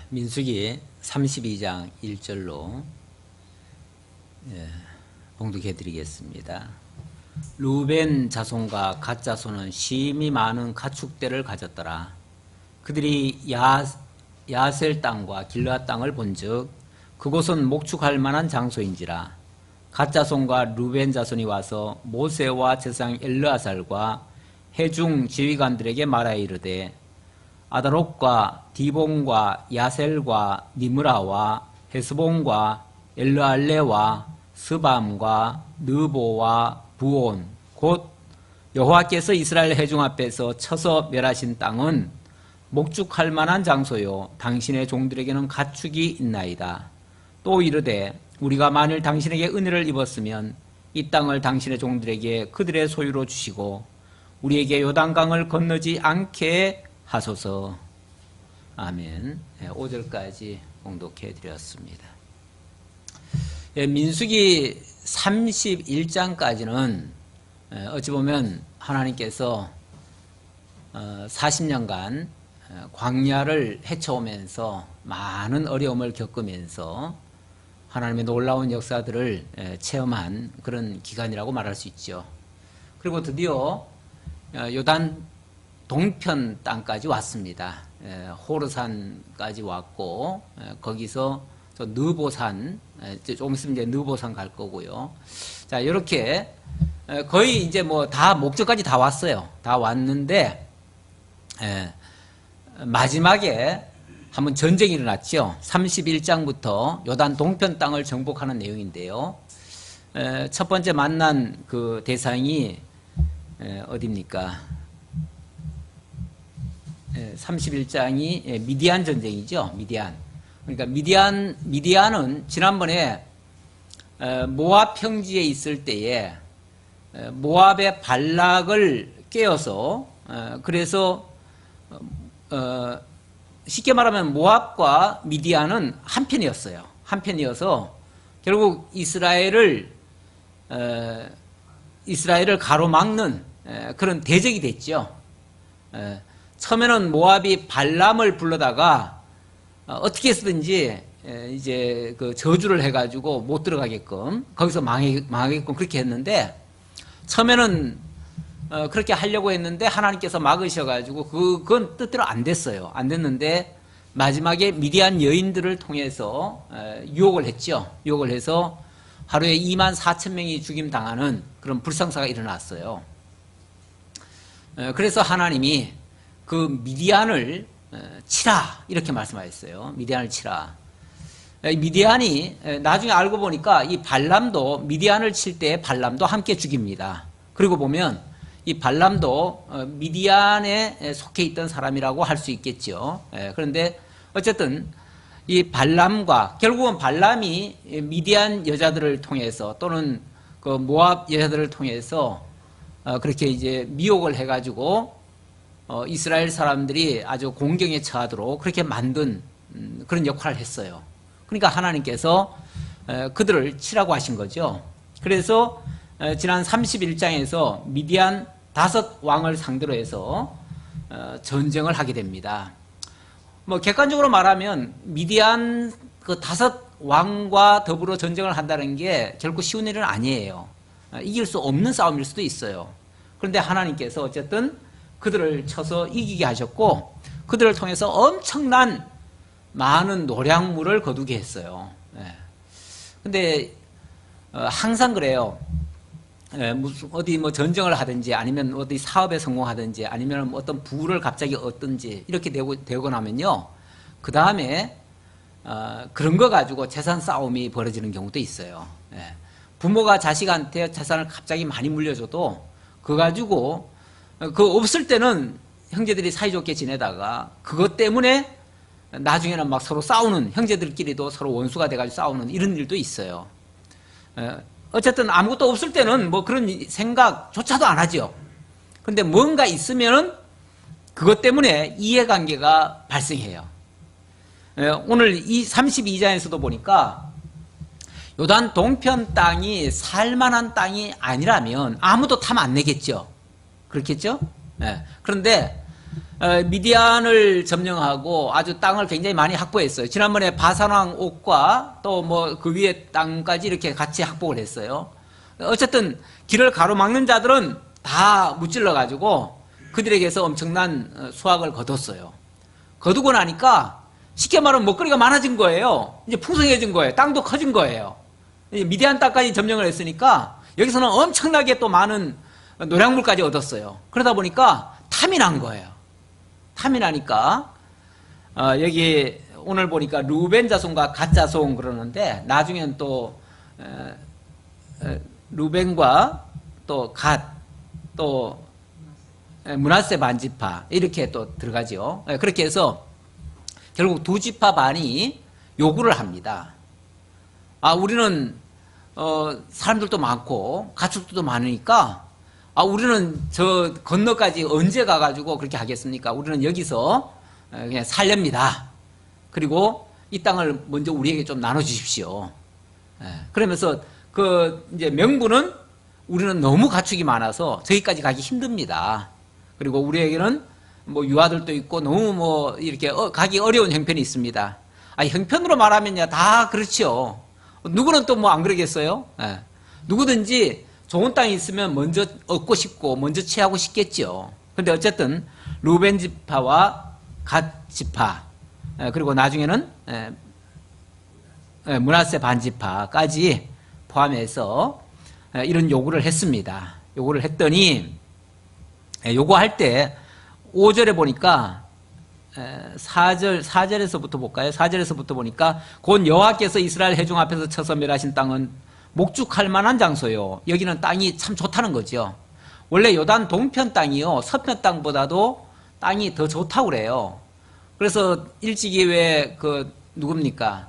민수기 32장 1절로 봉독해 드리겠습니다. 루벤 자손과 갓 자손은 심히 많은 가축대를 가졌더라. 그들이 야셀 땅과 길르앗 땅을 본즉 그곳은 목축할 만한 장소인지라. 갓 자손과 루벤 자손이 와서 모세와 제사장 엘르아살과 회중 지휘관들에게 말하여 이르되 아다롯과 디본과 야셀과 니므라와 헤스본과 엘르알레와 스밤과 느보와 부온 곧 여호와께서 이스라엘 회중 앞에서 쳐서 멸하신 땅은 목축할 만한 장소요 당신의 종들에게는 가축이 있나이다. 또 이르되 우리가 만일 당신에게 은혜를 입었으면 이 땅을 당신의 종들에게 그들의 소유로 주시고 우리에게 요단강을 건너지 않게 하소서. 아멘. 5절까지 봉독해 드렸습니다. 민수기 31장까지는 어찌 보면 하나님께서 40년간 광야를 헤쳐오면서 많은 어려움을 겪으면서 하나님의 놀라운 역사들을 체험한 그런 기간이라고 말할 수 있죠. 그리고 드디어 요단 동편 땅까지 왔습니다. 호르산까지 왔고 거기서 저 느보산, 조금 있으면 이제 느보산 갈 거고요. 자, 이렇게 거의 이제 뭐 다 목적까지 다 왔어요. 다 왔는데 마지막에 한번 전쟁이 일어났죠. 31장부터 요단 동편 땅을 정복하는 내용인데요. 첫 번째 만난 그 대상이 어디입니까? 31장이 미디안 전쟁이죠. 미디안. 그러니까 미디안은 지난번에 모압 평지에 있을 때에 모압의 발락을 깨어서 그래서 쉽게 말하면 모압과 미디안은 한편이었어요. 한편이어서 결국 이스라엘을 가로막는 그런 대적이 됐죠. 처음에는 모압이 발람을 불러다가 어떻게 해서든지 이제 그 저주를 해가지고 못 들어가게끔 거기서 망하게끔 그렇게 했는데 처음에는 그렇게 하려고 했는데 하나님께서 막으셔가지고 그건 뜻대로 안 됐어요. 안 됐는데 마지막에 미디안 여인들을 통해서 유혹을 했죠. 유혹을 해서 하루에 24,000명이 죽임당하는 그런 불상사가 일어났어요. 그래서 하나님이 그 미디안을 치라 이렇게 말씀하셨어요. 미디안을 치라. 미디안이 나중에 알고 보니까 이 발람도 미디안을 칠 때 발람도 함께 죽입니다. 그리고 보면 이 발람도 미디안에 속해 있던 사람이라고 할 수 있겠죠. 그런데 어쨌든 이 발람과 결국은 발람이 미디안 여자들을 통해서 또는 그 모압 여자들을 통해서 그렇게 이제 미혹을 해가지고 이스라엘 사람들이 아주 공경에 처하도록 그렇게 만든 그런 역할을 했어요. 그러니까 하나님께서 그들을 치라고 하신 거죠. 그래서 지난 31장에서 미디안 5왕을 상대로 해서 전쟁을 하게 됩니다. 뭐 객관적으로 말하면 미디안 그 5왕과 더불어 전쟁을 한다는 게 결코 쉬운 일은 아니에요. 이길 수 없는 싸움일 수도 있어요. 그런데 하나님께서 어쨌든 그들을 쳐서 이기게 하셨고 그들을 통해서 엄청난 많은 노량물을 거두게 했어요. 근데 항상 그래요. 어디 뭐 전쟁을 하든지 아니면 어디 사업에 성공하든지 아니면 어떤 부를 갑자기 얻든지 이렇게 되고 나면요. 그 다음에 그런 거 가지고 재산 싸움이 벌어지는 경우도 있어요. 부모가 자식한테 재산을 갑자기 많이 물려줘도 그거 가지고 그 없을 때는 형제들이 사이좋게 지내다가 그것 때문에 나중에는 막 서로 싸우는 형제들끼리도 서로 원수가 돼가지고 싸우는 이런 일도 있어요. 어쨌든 아무것도 없을 때는 뭐 그런 생각조차도 안 하죠. 그런데 뭔가 있으면은 그것 때문에 이해관계가 발생해요. 오늘 이 32장에서도 보니까 요단 동편 땅이 살만한 땅이 아니라면 아무도 탐 안 내겠죠. 그렇겠죠? 그런데 미디안을 점령하고 아주 땅을 굉장히 많이 확보했어요. 지난번에 바산왕 옥과 또 뭐 그 위에 땅까지 이렇게 같이 확보를 했어요. 어쨌든 길을 가로막는 자들은 다 무찔러 가지고 그들에게서 엄청난 수확을 거뒀어요. 거두고 나니까 쉽게 말하면 먹거리가 많아진 거예요. 이제 풍성해진 거예요. 땅도 커진 거예요. 미디안 땅까지 점령을 했으니까 여기서는 엄청나게 또 많은 노량물까지 얻었어요. 그러다 보니까 탐이 난 거예요. 탐이 나니까 여기 오늘 보니까 루벤 자손과 갓 자손 그러는데 나중에는 또 루벤과 또 갓 또 므낫세 반지파 이렇게 또 들어가죠. 그렇게 해서 결국 두 지파 반이 요구를 합니다. 우리는 사람들도 많고 가축도 많으니까 우리는 저 건너까지 언제 가가지고 그렇게 하겠습니까? 우리는 여기서 그냥 살렵니다. 그리고 이 땅을 먼저 우리에게 좀 나눠주십시오. 그러면서 이제 명분은 우리는 너무 가축이 많아서 저기까지 가기 힘듭니다. 그리고 우리에게는 뭐 유아들도 있고 너무 뭐 이렇게 가기 어려운 형편이 있습니다. 형편으로 말하면요 다 그렇죠. 누구는 또 뭐 안 그러겠어요? 누구든지 좋은 땅이 있으면 먼저 얻고 싶고 먼저 취하고 싶겠죠. 근데 어쨌든 루벤 지파와 갓 지파 그리고 나중에는 므낫세 반지파까지 포함해서 이런 요구를 했습니다. 요구를 했더니 요구할 때 5절에 보니까 4절에서부터 볼까요? 4절에서부터 보니까 곧 여호와께서 이스라엘 회중 앞에서 쳐서 멸하신 땅은 목축할 만한 장소요. 여기는 땅이 참 좋다는 거죠. 원래 요단 동편 땅이요 서편 땅보다도 땅이 더 좋다고 그래요. 그래서 일찍이 왜 누굽니까?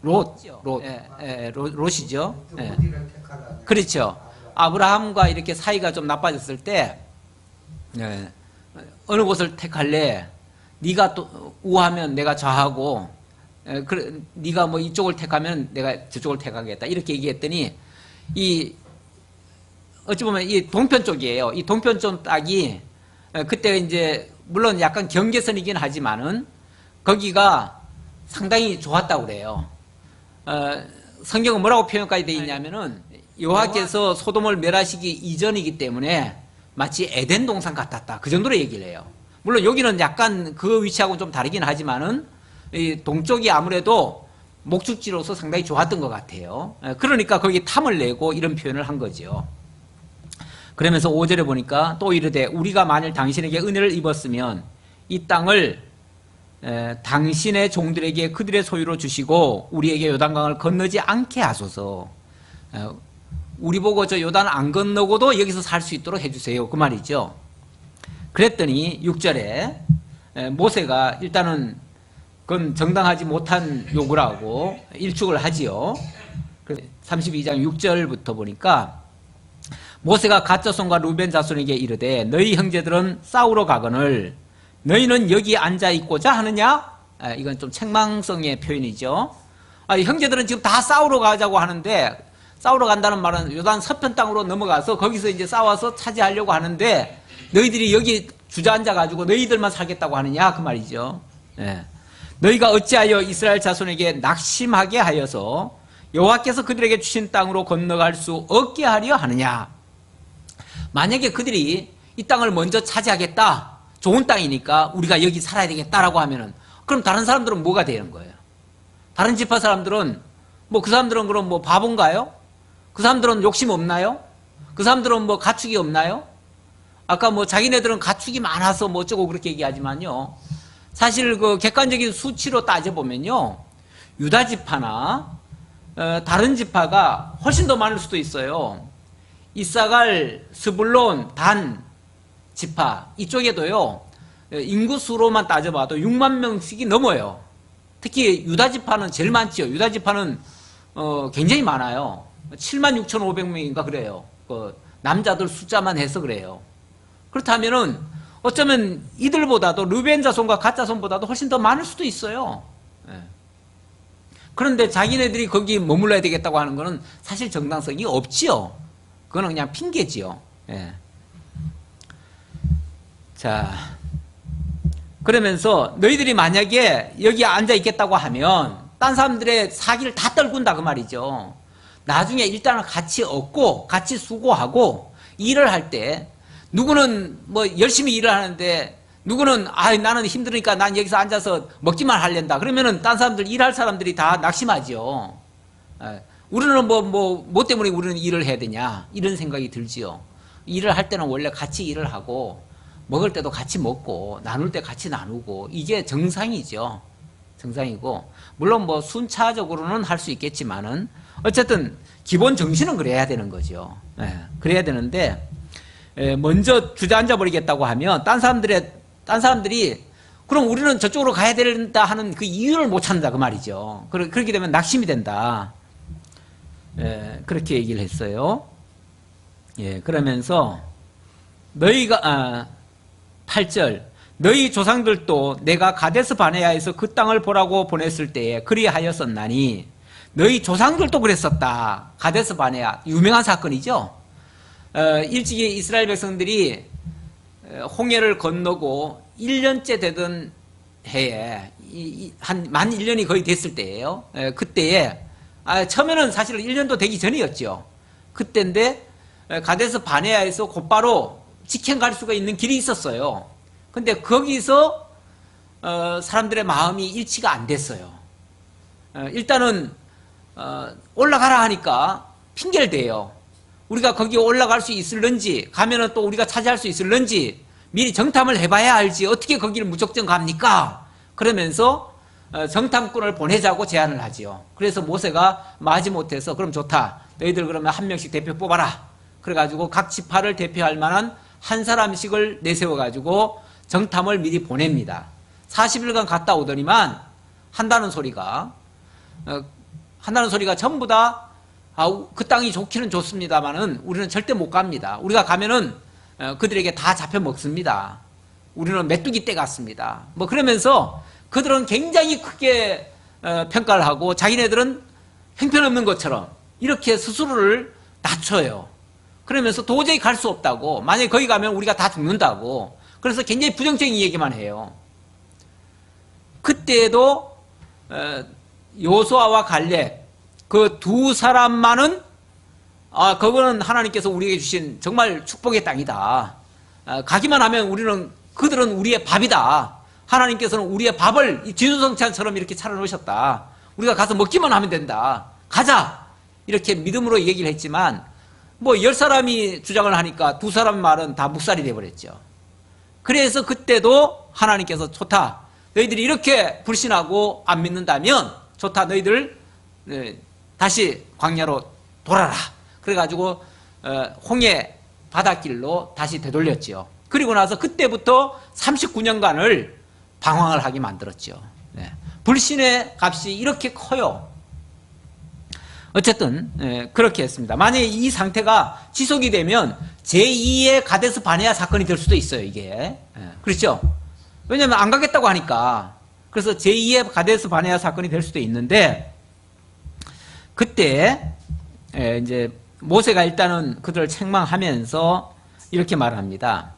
롯이죠. 그렇죠. 아브라함과 이렇게 사이가 좀 나빠졌을 때 어느 곳을 택할래? 네가 또 우하면 내가 좌하고 네가 뭐 이쪽을 택하면 내가 저쪽을 택하겠다 이렇게 얘기했더니 어찌 보면 이 동편 쪽이에요. 이 동편 쪽 땅이 그때 이제 물론 약간 경계선이긴 하지만은 거기가 상당히 좋았다고 그래요. 성경은 뭐라고 표현까지 되어 있냐면은 여호와께서 소돔을 멸하시기 이전이기 때문에 마치 에덴 동산 같았다. 그 정도로 얘기를 해요. 물론 여기는 약간 그 위치하고는 좀 다르긴 하지만은 이 동쪽이 아무래도 목축지로서 상당히 좋았던 것 같아요. 그러니까 거기 탐을 내고 이런 표현을 한 거죠. 그러면서 5절에 보니까 또 이르되 우리가 만일 당신에게 은혜를 입었으면 이 땅을 당신의 종들에게 그들의 소유로 주시고 우리에게 요단강을 건너지 않게 하소서. 우리 보고 저 요단 안 건너고도 여기서 살 수 있도록 해주세요. 그 말이죠. 그랬더니 6절에 모세가 일단은 그건 정당하지 못한 요구라고 일축을 하지요. 32장 6절부터 보니까 모세가 갓 자손과 루벤 자손에게 이르되 너희 형제들은 싸우러 가거늘 너희는 여기 앉아 있고자 하느냐? 이건 좀 책망성의 표현이죠. 형제들은 지금 다 싸우러 가자고 하는데 싸우러 간다는 말은 요단 서편 땅으로 넘어가서 거기서 이제 싸워서 차지하려고 하는데 너희들이 여기 주저앉아 가지고 너희들만 살겠다고 하느냐 그 말이죠. 너희가 어찌하여 이스라엘 자손에게 낙심하게 하여서 여호와께서 그들에게 주신 땅으로 건너갈 수 없게 하려 하느냐? 만약에 그들이 이 땅을 먼저 차지하겠다. 좋은 땅이니까 우리가 여기 살아야 되겠다라고 하면은 그럼 다른 사람들은 뭐가 되는 거예요? 다른 지파 사람들은 그 사람들은 그럼 뭐 바본가요? 그 사람들은 욕심 없나요? 그 사람들은 뭐 가축이 없나요? 아까 뭐 자기네들은 가축이 많아서 뭐 어쩌고 그렇게 얘기하지만요. 사실 그 객관적인 수치로 따져보면요. 유다 지파나 다른 지파가 훨씬 더 많을 수도 있어요. 이사갈, 스불론, 단 지파 이쪽에도요. 인구수로만 따져봐도 6만 명씩이 넘어요. 특히 유다 지파는 제일 많죠. 유다 지파는 굉장히 많아요. 76,500명인가 그래요. 남자들 숫자만 해서 그래요. 그렇다면은 어쩌면 이들보다도 르벤 자손과 갓 자손보다도 훨씬 더 많을 수도 있어요. 그런데 자기네들이 거기 머물러야 되겠다고 하는 거는 사실 정당성이 없지요. 그거는 그냥 핑계지요. 자, 그러면서 너희들이 만약에 여기 앉아 있겠다고 하면 딴 사람들의 사기를 다 떨군다 그 말이죠. 나중에 일단은 같이 얻고 같이 수고하고 일을 할 때 누구는 뭐 열심히 일을 하는데 누구는 나는 힘드니까 난 여기서 앉아서 먹기만 하련다. 그러면은 딴 사람들 일할 사람들이 다 낙심하지요. 우리는 뭐 때문에 우리는 일을 해야 되냐 이런 생각이 들지요. 일을 할 때는 원래 같이 일을 하고 먹을 때도 같이 먹고 나눌 때 같이 나누고 이게 정상이죠. 정상이고 물론 뭐 순차적으로는 할 수 있겠지만은 어쨌든 기본 정신은 그래야 되는 거죠. 그래야 되는데 먼저 주저앉아 버리겠다고 하면 딴 사람들이 그럼 우리는 저쪽으로 가야 된다 하는 그 이유를 못 찾는다 그 말이죠. 그렇게 되면 낙심이 된다. 그렇게 얘기를 했어요. 그러면서 너희가 8절 너희 조상들도 내가 가데스 바네아에서 그 땅을 보라고 보냈을 때에 그리하였었나니 너희 조상들도 그랬었다. 가데스 바네아 유명한 사건이죠. 일찍이 이스라엘 백성들이 홍해를 건너고 1년째 되던 해에 한 만 1년이 거의 됐을 때예요. 그때에 처음에는 사실은 1년도 되기 전이었죠. 그때인데 가데스 바네아에서 곧바로 직행 갈 수가 있는 길이 있었어요. 근데 거기서 사람들의 마음이 일치가 안 됐어요. 일단은 올라가라 하니까 핑계를 대요. 우리가 거기 올라갈 수 있을런지 가면은 또 우리가 차지할 수 있을런지 미리 정탐을 해봐야 알지 어떻게 거기를 무작정 갑니까? 그러면서 정탐꾼을 보내자고 제안을 하지요. 그래서 모세가 마지못해서 그럼 좋다. 너희들 그러면 한 명씩 대표 뽑아라. 그래가지고 각 지파를 대표할 만한 한 사람씩을 내세워가지고 정탐을 미리 보냅니다. 40일간 갔다 오더니만 한다는 소리가 전부 다 그 땅이 좋기는 좋습니다만은 우리는 절대 못 갑니다. 우리가 가면은 그들에게 다 잡혀 먹습니다. 우리는 메뚜기 떼 같습니다. 뭐 그러면서 그들은 굉장히 크게 평가를 하고 자기네들은 형편없는 것처럼 이렇게 스스로를 낮춰요. 그러면서 도저히 갈 수 없다고, 만약에 거기 가면 우리가 다 죽는다고, 그래서 굉장히 부정적인 얘기만 해요. 그때에도 요수아와 갈렙 그 두 사람만은 그거는 하나님께서 우리에게 주신 정말 축복의 땅이다. 가기만 하면 그들은 우리의 밥이다. 하나님께서는 우리의 밥을 진수성찬처럼 이렇게 차려놓으셨다. 우리가 가서 먹기만 하면 된다. 가자! 이렇게 믿음으로 얘기를 했지만, 10사람이 주장을 하니까 두 사람 말은 다 묵살이 돼버렸죠. 그래서 그때도 하나님께서 좋다. 너희들이 이렇게 불신하고 안 믿는다면 좋다. 너희들 다시 광야로 돌아라. 그래가지고 홍해 바닷길로 다시 되돌렸죠. 그리고 나서 그때부터 39년간을 방황을 하게 만들었죠. 불신의 값이 이렇게 커요. 어쨌든 그렇게 했습니다. 만약에 이 상태가 지속이 되면 제2의 가데스 바네아 사건이 될 수도 있어요. 이게 그렇죠? 왜냐하면 안 가겠다고 하니까. 그래서 제2의 가데스 바네아 사건이 될 수도 있는데, 그때 이제 모세가 일단은 그들을 책망하면서 이렇게 말합니다.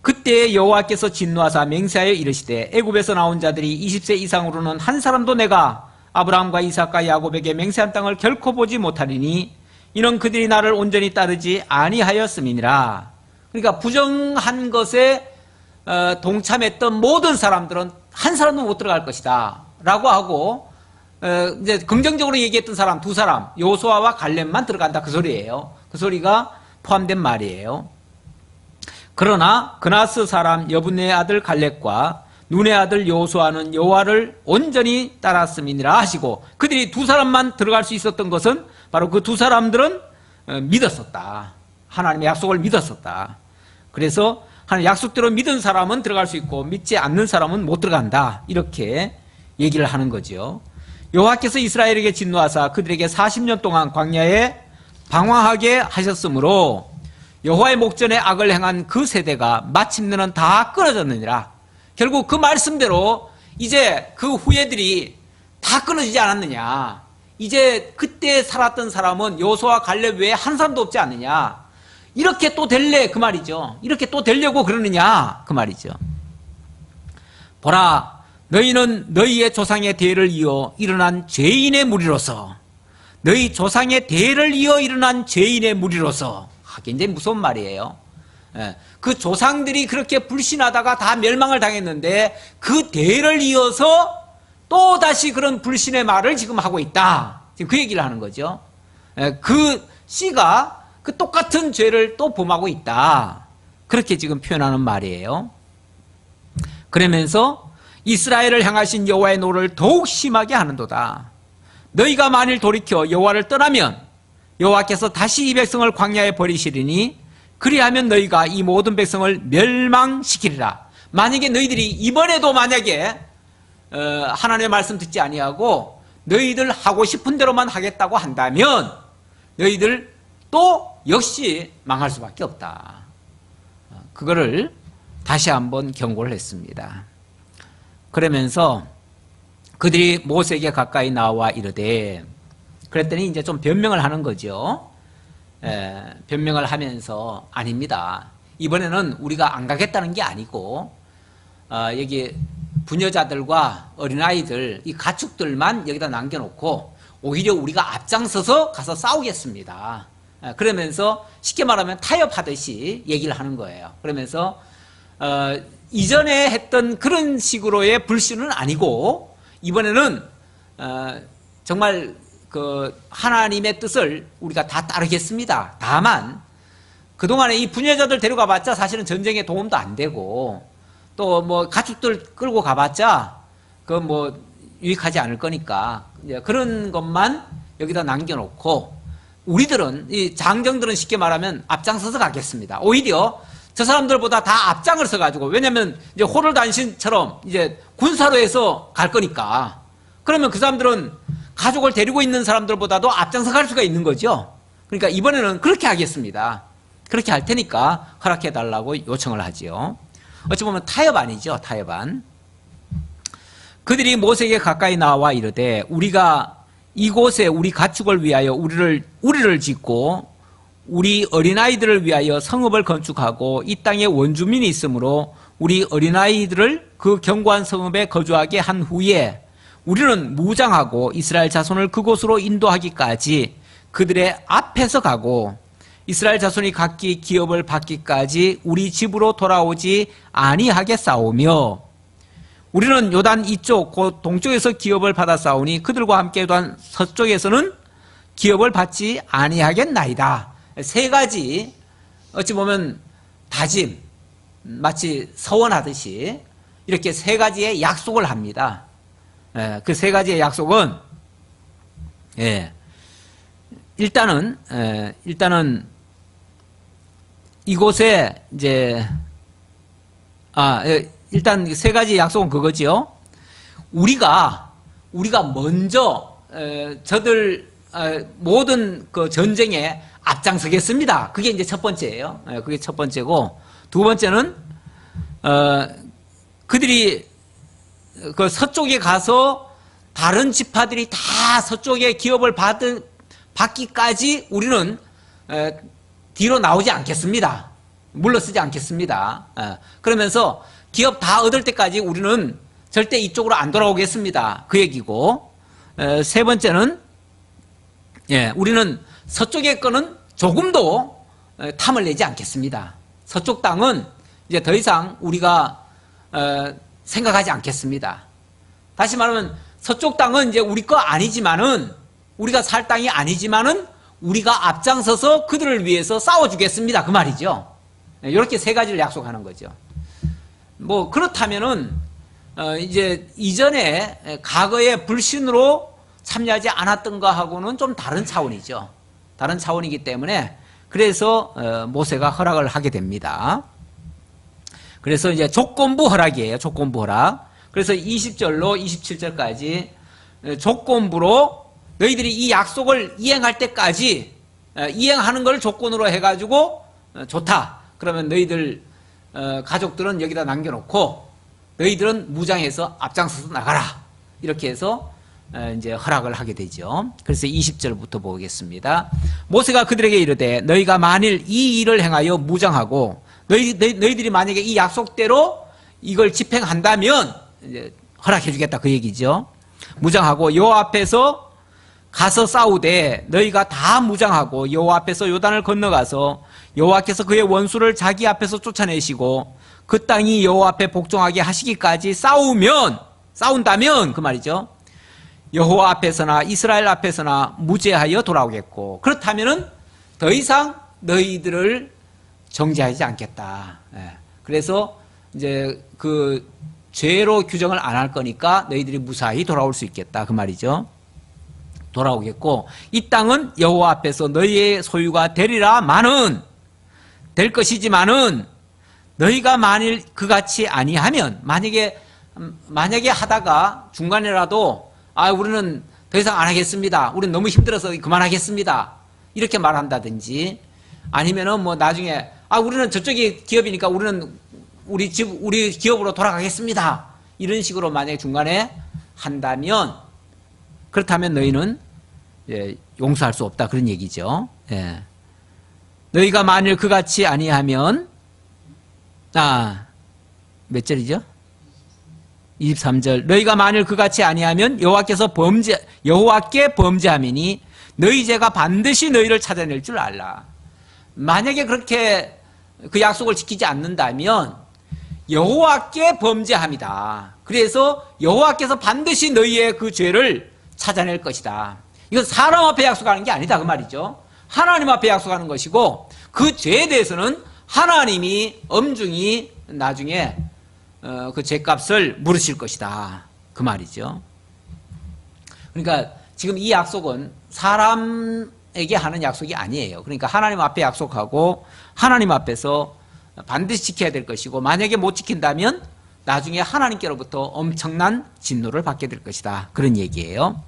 그때 여호와께서 진노하사 맹세하여 이르시되 애굽에서 나온 자들이 20세 이상으로는 한 사람도 내가 아브라함과 이삭과 야곱에게 맹세한 땅을 결코 보지 못하리니 이는 그들이 나를 온전히 따르지 아니하였음이니라. 그러니까 부정한 것에 동참했던 모든 사람들은 한 사람도 못 들어갈 것이다 라고 하고, 이제 긍정적으로 얘기했던 사람 두 사람, 요수아와 갈렙만 들어간다, 그 소리예요. 그 소리가 포함된 말이에요. 그러나 그나스 사람 여분의 아들 갈렙과 눈의 아들 요수아는 여호와를 온전히 따랐음이니라 하시고, 그들이 두 사람만 들어갈 수 있었던 것은 바로 그 두 사람들은 믿었었다. 하나님의 약속을 믿었었다. 그래서 하나님 약속대로 믿은 사람은 들어갈 수 있고 믿지 않는 사람은 못 들어간다. 이렇게 얘기를 하는 거죠. 여호와께서 이스라엘에게 진노하사 그들에게 40년 동안 광야에 방황하게 하셨으므로 여호와의 목전에 악을 행한 그 세대가 마침내는 다 끊어졌느니라. 결국 그 말씀대로 이제 그 후예들이 다 끊어지지 않았느냐. 이제 그때 살았던 사람은 여호수아 갈렙 외에 한 사람도 없지 않느냐. 이렇게 또 될래 그 말이죠. 이렇게 또 되려고 그러느냐 그 말이죠. 보라, 너희는 너희의 조상의 대를 이어 일어난 죄인의 무리로서, 너희 조상의 대를 이어 일어난 죄인의 무리로서, 굉장히 무서운 말이에요. 그 조상들이 그렇게 불신하다가 다 멸망을 당했는데 그 대를 이어서 또 다시 그런 불신의 말을 지금 하고 있다. 지금 그 얘기를 하는 거죠. 그 씨가 그 똑같은 죄를 또 범하고 있다. 그렇게 지금 표현하는 말이에요. 그러면서 이스라엘을 향하신 여호와의 노를 더욱 심하게 하는도다. 너희가 만일 돌이켜 여호와를 떠나면 여호와께서 다시 이 백성을 광야에 버리시리니 그리하면 너희가 이 모든 백성을 멸망시키리라. 만약에 너희들이 이번에도 만약에 하나님의 말씀 듣지 아니하고 너희들 하고 싶은 대로만 하겠다고 한다면 너희들 또 역시 망할 수밖에 없다. 그거를 다시 한번 경고를 했습니다. 그러면서 그들이 모세에게 가까이 나와 이르되, 그랬더니 이제 좀 변명을 하는 거죠. 변명을 하면서 아닙니다. 이번에는 우리가 안 가겠다는 게 아니고 여기 부녀자들과 어린아이들, 이 가축들만 여기다 남겨놓고 오히려 우리가 앞장서서 가서 싸우겠습니다. 그러면서 쉽게 말하면 타협하듯이 얘기를 하는 거예요. 그러면서 이전에 했던 그런 식으로의 불신은 아니고 이번에는 정말 그 하나님의 뜻을 우리가 다 따르겠습니다. 다만 그동안에 이 부녀자들 데려가 봤자 사실은 전쟁에 도움도 안 되고 또 뭐 가축들 끌고 가봤자 그 뭐 유익하지 않을 거니까 그런 것만 여기다 남겨놓고 우리들은, 이 장정들은 쉽게 말하면 앞장서서 가겠습니다. 오히려 저 사람들보다 다 앞장을 서가지고, 왜냐면 이제 호롤단신처럼 이제 군사로 해서 갈 거니까, 그러면 그 사람들은 가족을 데리고 있는 사람들보다도 앞장서 갈 수가 있는 거죠. 그러니까 이번에는 그렇게 하겠습니다. 그렇게 할 테니까 허락해달라고 요청을 하지요. 어찌 보면 타협 아니죠, 타협안. 그들이 모세에게 가까이 나와 이르되, 우리가 이곳에 우리 가축을 위하여 우리를 짓고 우리 어린아이들을 위하여 성읍을 건축하고 이 땅에 원주민이 있으므로 우리 어린아이들을 그 견고한 성읍에 거주하게 한 후에 우리는 무장하고 이스라엘 자손을 그곳으로 인도하기까지 그들의 앞에서 가고 이스라엘 자손이 각기 기업을 받기까지 우리 집으로 돌아오지 아니하겠사오며, 우리는 요단 이쪽 곧 동쪽에서 기업을 받아 싸우니 그들과 함께 요단 서쪽에서는 기업을 받지 아니하겠나이다. 세 가지, 어찌 보면 다짐, 마치 서원하듯이 이렇게 세 가지의 약속을 합니다. 그 세 가지의 약속은, 일단은 이곳에 이제 일단 세 가지 약속은 그거지요. 우리가 먼저 저들 모든 그 전쟁에 앞장서겠습니다. 그게 이제 첫 번째예요. 그게 첫 번째고, 두 번째는 그들이 그 서쪽에 가서 다른 지파들이 다 서쪽에 기업을 받기까지 우리는 뒤로 나오지 않겠습니다. 물러서지 않겠습니다. 그러면서 기업 다 얻을 때까지 우리는 절대 이쪽으로 안 돌아오겠습니다. 그 얘기고, 세 번째는 우리는 서쪽의 거는 조금도 탐을 내지 않겠습니다. 서쪽 땅은 이제 더 이상 우리가 생각하지 않겠습니다. 다시 말하면 서쪽 땅은 이제 우리 거 아니지만은, 우리가 살 땅이 아니지만은 우리가 앞장서서 그들을 위해서 싸워주겠습니다. 그 말이죠. 이렇게 세 가지를 약속하는 거죠. 뭐 그렇다면은 이제 이전에 과거의 불신으로 참여하지 않았던 거하고는 좀 다른 차원이죠. 다른 차원이기 때문에 그래서 모세가 허락을 하게 됩니다. 그래서 이제 조건부 허락이에요. 조건부 허락. 그래서 20절로 27절까지 조건부로 너희들이 이 약속을 이행할 때까지 이행하는 걸 조건으로 해가지고 좋다. 그러면 너희들 가족들은 여기다 남겨놓고 너희들은 무장해서 앞장서서 나가라. 이렇게 해서 이제 허락을 하게 되죠. 그래서 20절부터 보겠습니다. 모세가 그들에게 이르되 너희가 만일 이 일을 행하여 무장하고 너희들이 만약에 이 약속대로 이걸 집행한다면 이제 허락해 주겠다 그 얘기죠. 무장하고 여호와 앞에서 가서 싸우되 너희가 다 무장하고 여호와 앞에서 요단을 건너가서 여호와께서 그의 원수를 자기 앞에서 쫓아내시고 그 땅이 여호와 앞에 복종하게 하시기까지 싸운다면 그 말이죠. 여호와 앞에서나 이스라엘 앞에서나 무죄하여 돌아오겠고 그렇다면은 더 이상 너희들을 정죄하지 않겠다. 그래서 이제 그 죄로 규정을 안 할 거니까 너희들이 무사히 돌아올 수 있겠다 그 말이죠. 돌아오겠고 이 땅은 여호와 앞에서 너희의 소유가 되리라마는 될 것이지만은 너희가 만일 그같이 아니하면 만약에 하다가 중간에라도 우리는 더 이상 안 하겠습니다. 우리는 너무 힘들어서 그만하겠습니다. 이렇게 말한다든지 아니면은 뭐 나중에 우리는 저쪽이 기업이니까 우리는 우리 기업으로 돌아가겠습니다. 이런 식으로 만약에 중간에 한다면 그렇다면 너희는 용서할 수 없다 그런 얘기죠. 예. 너희가 만일 그같이 아니하면 몇 절이죠? 23절 너희가 만일 그같이 아니하면 여호와께 범죄함이니 너희 죄가 반드시 너희를 찾아낼 줄 알라. 만약에 그렇게 그 약속을 지키지 않는다면 여호와께 범죄함이다. 그래서 여호와께서 반드시 너희의 그 죄를 찾아낼 것이다. 이건 사람 앞에 약속하는 게 아니다 그 말이죠. 하나님 앞에 약속하는 것이고 그 죄에 대해서는 하나님이 엄중히 나중에 그 죄값을 물으실 것이다 그 말이죠. 그러니까 지금 이 약속은 사람에게 하는 약속이 아니에요. 그러니까 하나님 앞에 약속하고 하나님 앞에서 반드시 지켜야 될 것이고 만약에 못 지킨다면 나중에 하나님께로부터 엄청난 진노를 받게 될 것이다 그런 얘기예요.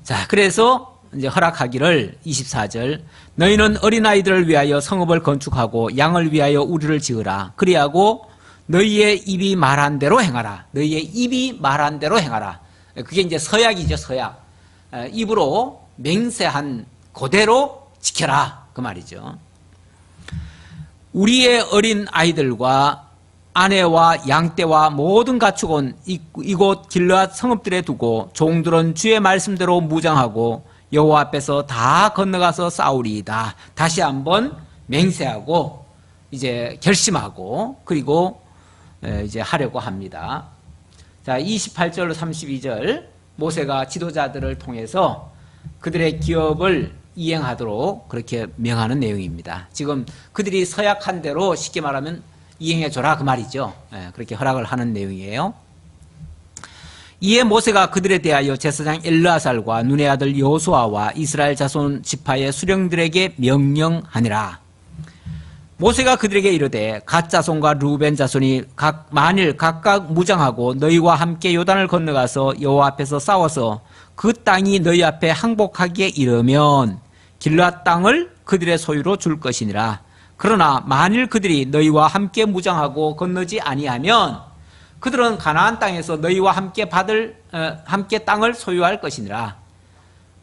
자, 그래서 이제 허락하기를 24절 너희는 어린아이들을 위하여 성읍을 건축하고 양을 위하여 우리를 지으라. 그리하고 너희의 입이 말한 대로 행하라. 너희의 입이 말한 대로 행하라. 그게 이제 서약이죠, 서약. 입으로 맹세한 그대로 지켜라 그 말이죠. 우리의 어린 아이들과 아내와 양떼와 모든 가축은 이곳 길르앗 성읍들에 두고 종들은 주의 말씀대로 무장하고 여호와 앞에서 다 건너가서 싸우리이다. 다시 한번 맹세하고 이제 결심하고 그리고 이제 하려고 합니다. 자, 28절로 32절 모세가 지도자들을 통해서 그들의 기업을 이행하도록 그렇게 명하는 내용입니다. 지금 그들이 서약한 대로 쉽게 말하면 이행해줘라 그 말이죠. 그렇게 허락을 하는 내용이에요. 이에 모세가 그들에 대하여 제사장 엘르아살과 눈의 아들 여호수아와 이스라엘 자손 지파의 수령들에게 명령하니라. 모세가 그들에게 이르되 갓 자손과 루벤 자손이 만일 각각 무장하고 너희와 함께 요단을 건너가서 여호와 앞에서 싸워서 그 땅이 너희 앞에 항복하기에 이르면 길르앗 땅을 그들의 소유로 줄 것이니라. 그러나 만일 그들이 너희와 함께 무장하고 건너지 아니하면 그들은 가나안 땅에서 너희와 함께 함께 땅을 소유할 것이니라.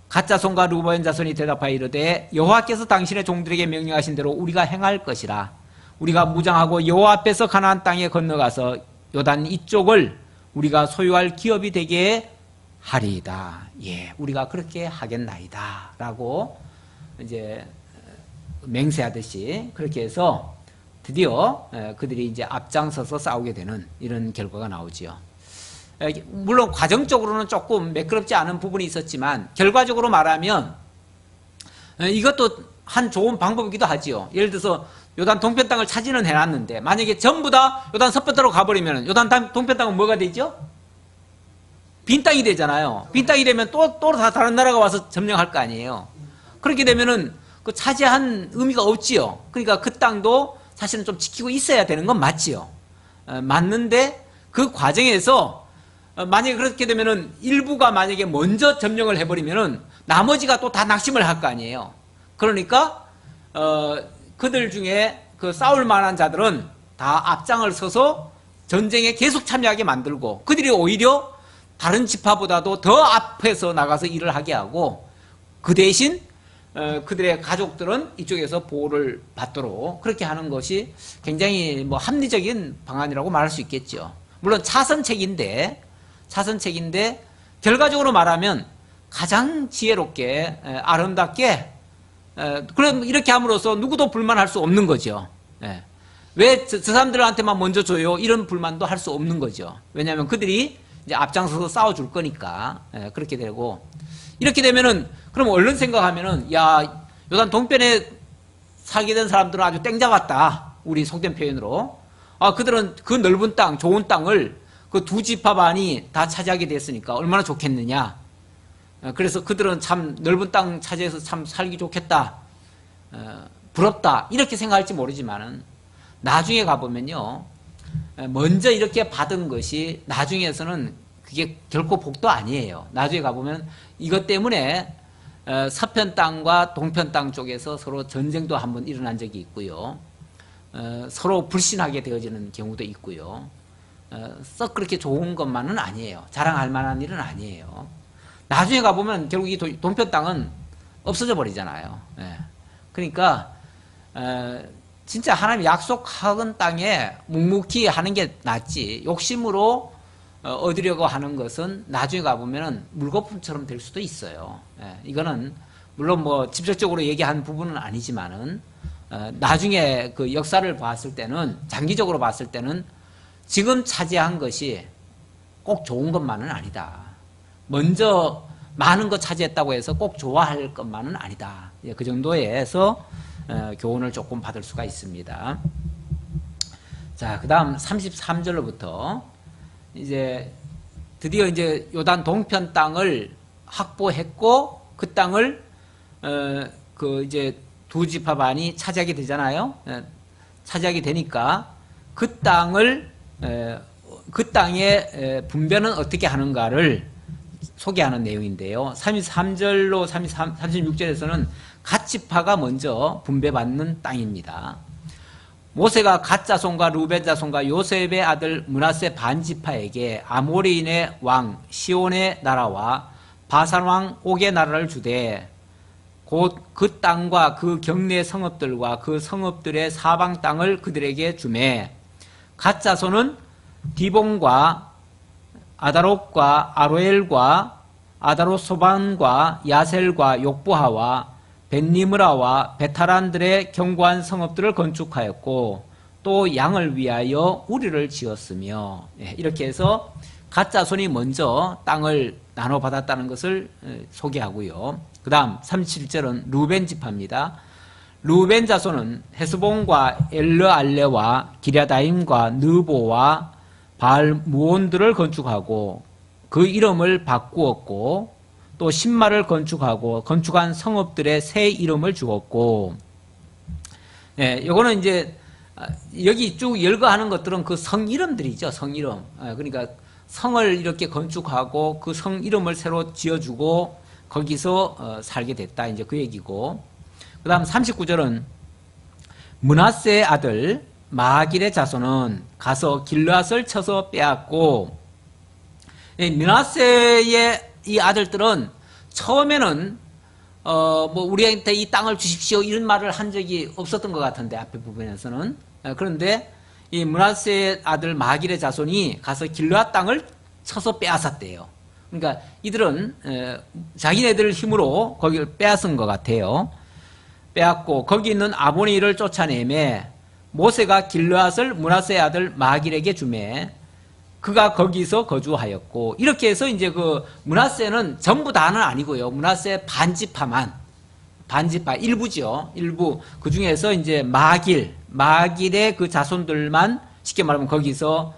갓 자손과 루벤 자손이 대답하여 이르되 여호와께서 당신의 종들에게 명령하신 대로 우리가 행할 것이라. 우리가 무장하고 여호와 앞에서 가나안 땅에 건너가서 요단 이쪽을 우리가 소유할 기업이 되게 하리이다. 예, 우리가 그렇게 하겠나이다. 라고 이제 맹세하듯이 그렇게 해서 드디어 그들이 이제 앞장서서 싸우게 되는 이런 결과가 나오지요. 물론 과정적으로는 조금 매끄럽지 않은 부분이 있었지만 결과적으로 말하면 이것도 한 좋은 방법이기도 하지요. 예를 들어서 요단 동편 땅을 차지는 해놨는데 만약에 전부 다 요단 서편 땅으로 가버리면 요단 동편 땅은 뭐가 되죠? 빈 땅이 되잖아요. 빈 땅이 되면 또 다른 나라가 와서 점령할 거 아니에요. 그렇게 되면은 그 차지한 의미가 없지요. 그러니까 그 땅도 사실은 좀 지키고 있어야 되는 건 맞지요. 맞는데 그 과정에서 만약에 그렇게 되면은 일부가 만약에 먼저 점령을 해버리면은 나머지가 또 다 낙심을 할 거 아니에요. 그러니까 그들 중에 그 싸울 만한 자들은 다 앞장을 서서 전쟁에 계속 참여하게 만들고 그들이 오히려 다른 지파보다도 더 앞에서 나가서 일을 하게 하고 그 대신 그들의 가족들은 이쪽에서 보호를 받도록 그렇게 하는 것이 굉장히 뭐 합리적인 방안이라고 말할 수 있겠죠. 물론 차선책인데 결과적으로 말하면 가장 지혜롭게 아름답게 그럼 이렇게 함으로써 누구도 불만할 수 없는 거죠. 왜 저 사람들한테만 먼저 줘요? 이런 불만도 할 수 없는 거죠. 왜냐하면 그들이 이제 앞장서서 싸워줄 거니까 그렇게 되고 이렇게 되면은 그럼 얼른 생각하면은 야 요단 동편에 살게 된 사람들은 아주 땡 잡았다. 우리 속된 표현으로 그들은 그 넓은 땅, 좋은 땅을 그 두 지파 반이 다 차지하게 됐으니까 얼마나 좋겠느냐. 그래서 그들은 참 넓은 땅 차지해서 참 살기 좋겠다. 부럽다. 이렇게 생각할지 모르지만은 나중에 가보면요. 먼저 이렇게 받은 것이 나중에서는 그게 결코 복도 아니에요. 나중에 가보면 이것 때문에 서편 땅과 동편 땅 쪽에서 서로 전쟁도 한번 일어난 적이 있고요. 서로 불신하게 되어지는 경우도 있고요. 썩 그렇게 좋은 것만은 아니에요. 자랑할 만한 일은 아니에요. 나중에 가보면 결국 이 동편 땅은 없어져 버리잖아요. 그러니까 진짜 하나님 약속한 땅에 묵묵히 하는 게 낫지 욕심으로 얻으려고 하는 것은 나중에 가보면 물거품처럼 될 수도 있어요. 이거는 물론 뭐 직접적으로 얘기한 부분은 아니지만은 나중에 그 역사를 봤을 때는 장기적으로 봤을 때는 지금 차지한 것이 꼭 좋은 것만은 아니다. 먼저 많은 거 차지했다고 해서 꼭 좋아할 것만은 아니다. 그 정도에서 교훈을 조금 받을 수가 있습니다. 자, 그 다음 33절로부터 이제 드디어 이제 요단 동편 땅을 확보했고 그 땅을 그 이제 두 지파 반이 차지하게 되잖아요. 차지하게 되니까 그 땅을 그 땅의 분배는 어떻게 하는가를 소개하는 내용인데요. 33절로 36절에서는 갓 지파가 먼저 분배받는 땅입니다. 모세가 갓 자손과 루벤 자손과 요셉의 아들 므낫세 반 지파에게 아모리인의 왕 시온의 나라와 바산 왕 옥의 나라를 주되 곧 그 땅과 그 경내 성읍들과 그 성읍들의 사방 땅을 그들에게 주매 갓 자손은 디본과 아다롯과 아로엘과 아다롯 소반과 야셀과 욕부하와 벤니므라와 베타란들의 견고한 성읍들을 건축하였고 또 양을 위하여 우리를 지었으며 이렇게 해서 갓 자손이 먼저 땅을 나눠받았다는 것을 소개하고요. 그 다음 37절은 루벤 지파입니다. 루벤 자손은 헤스본과 엘르알레와 기랴다임과 느보와 바알무온들을 건축하고 그 이름을 바꾸었고 또 신마를 건축하고 건축한 성읍들의 새 이름을 주었고 요거는 이제 여기 쭉 열거하는 것들은 그 성 이름들이죠. 성 이름. 그러니까 성을 이렇게 건축하고 그 성 이름을 새로 지어주고 거기서 살게 됐다. 이제 그 얘기고. 그 다음 39절은 므낫세의 아들 마길의 자손은 가서 길르앗을 쳐서 빼앗고 므낫세의 이 아들들은 처음에는 뭐 우리한테 이 땅을 주십시오 이런 말을 한 적이 없었던 것 같은데 앞에 부분에서는 그런데 이 므낫세의 아들 마길의 자손이 가서 길르앗 땅을 쳐서 빼앗았대요. 그러니까 이들은 자기네들 힘으로 거기를 빼앗은 것 같아요. 빼앗고 거기 있는 아모니를 쫓아내매 모세가 길르앗을 므낫세의 아들 마길에게 주매 그가 거기서 거주하였고 이렇게 해서 이제 그 므낫세는 전부 다는 아니고요. 므낫세 반지파만 반지파 일부죠. 일부 그 중에서 이제 마길의 그 자손들만 쉽게 말하면 거기서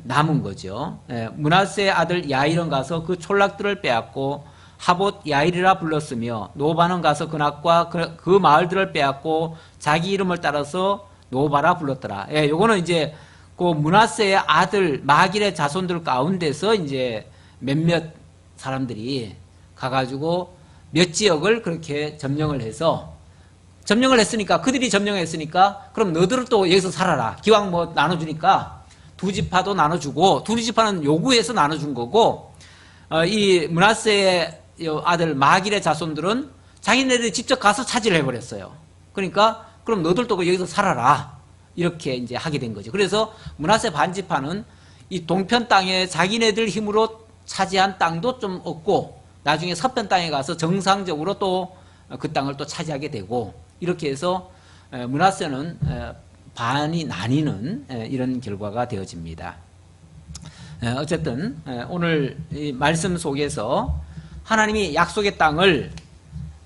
남은 거죠. 므낫세의 아들 야일은 가서 그 촌락들을 빼앗고 하봇 야일이라 불렀으며 노바는 가서 그낙과 그 마을들을 빼앗고 자기 이름을 따라서 노바라 불렀더라. 요거는 이제 그 므낫세의 아들 마길의 자손들 가운데서 이제 몇몇 사람들이 가가지고 몇 지역을 그렇게 점령을 했으니까 그들이 점령했으니까 그럼 너들은 또 여기서 살아라. 기왕 뭐 나눠주니까 두 지파도 나눠주고 두 지파는 요구해서 나눠준 거고 이 므낫세의 아들 마길의 자손들은 자기네들이 직접 가서 차지를 해버렸어요. 그러니까 그럼 너들도 여기서 살아라 이렇게 이제 하게 된 거죠. 그래서 므낫세 반지파는 이 동편 땅에 자기네들 힘으로 차지한 땅도 좀 얻고 나중에 서편 땅에 가서 정상적으로 또 그 땅을 또 차지하게 되고 이렇게 해서 므낫세는 반이 나뉘는 이런 결과가 되어집니다. 어쨌든 오늘 이 말씀 속에서 하나님이 약속의 땅을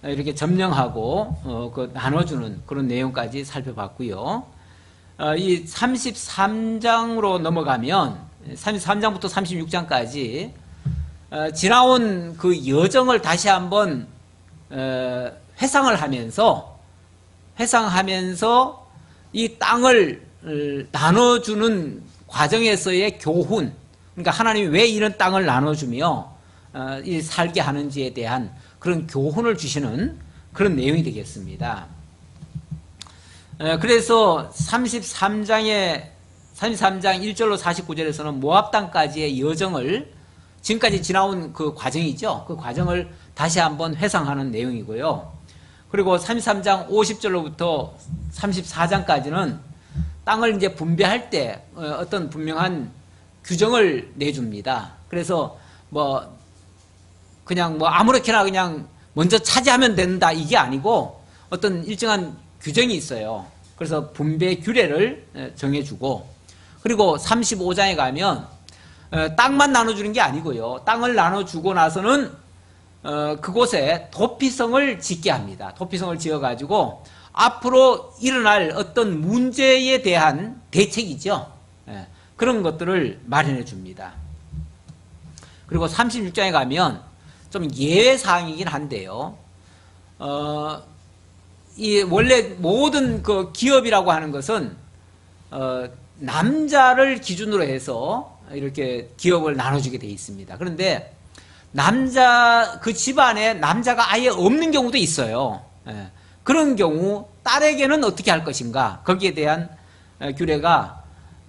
이렇게 점령하고 나눠주는 그런 내용까지 살펴봤고요. 이 33장으로 넘어가면 33장부터 36장까지 지나온 그 여정을 다시 한번 회상을 하면서 이 땅을 나눠주는 과정에서의 교훈, 그러니까 하나님이 왜 이런 땅을 나눠주며 살게 하는지에 대한 그런 교훈을 주시는 그런 내용이 되겠습니다. 그래서 33장 1절로 49절에서는 모압 땅까지의 여정을 지금까지 지나온 그 과정이죠. 그 과정을 다시 한번 회상하는 내용이고요. 그리고 33장 50절로부터 34장까지는 땅을 이제 분배할 때 어떤 분명한 규정을 내줍니다. 그래서 그냥 아무렇게나 그냥 먼저 차지하면 된다 이게 아니고 어떤 일정한 규정이 있어요. 그래서 분배 규례를 정해주고, 그리고 35장에 가면 땅만 나눠주는 게 아니고요. 땅을 나눠주고 나서는 그곳에 도피성을 짓게 합니다. 도피성을 지어가지고 앞으로 일어날 어떤 문제에 대한 대책이죠. 그런 것들을 마련해 줍니다. 그리고 36장에 가면 좀 예외사항이긴 한데요. 이 원래 모든 그 기업이라고 하는 것은 남자를 기준으로 해서 이렇게 기업을 나눠주게 돼 있습니다. 그런데 그 집안에 남자가 아예 없는 경우도 있어요. 그런 경우 딸에게는 어떻게 할 것인가, 거기에 대한 규례가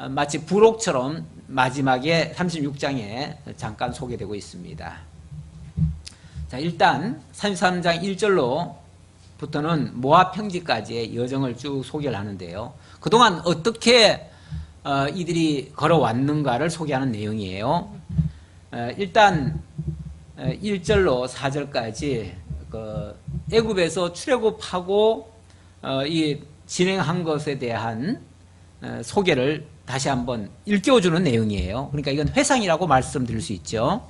마치 부록처럼 마지막에 36장에 잠깐 소개되고 있습니다. 자, 일단 33장 1절로부터는 모압 평지까지의 여정을 쭉 소개를 하는데요. 그동안 어떻게 이들이 걸어왔는가를 소개하는 내용이에요. 일단 1절로 4절까지 애굽에서 출애굽하고 이 진행한 것에 대한 소개를 다시 한번 일깨워주는 내용이에요. 그러니까 이건 회상이라고 말씀드릴 수 있죠.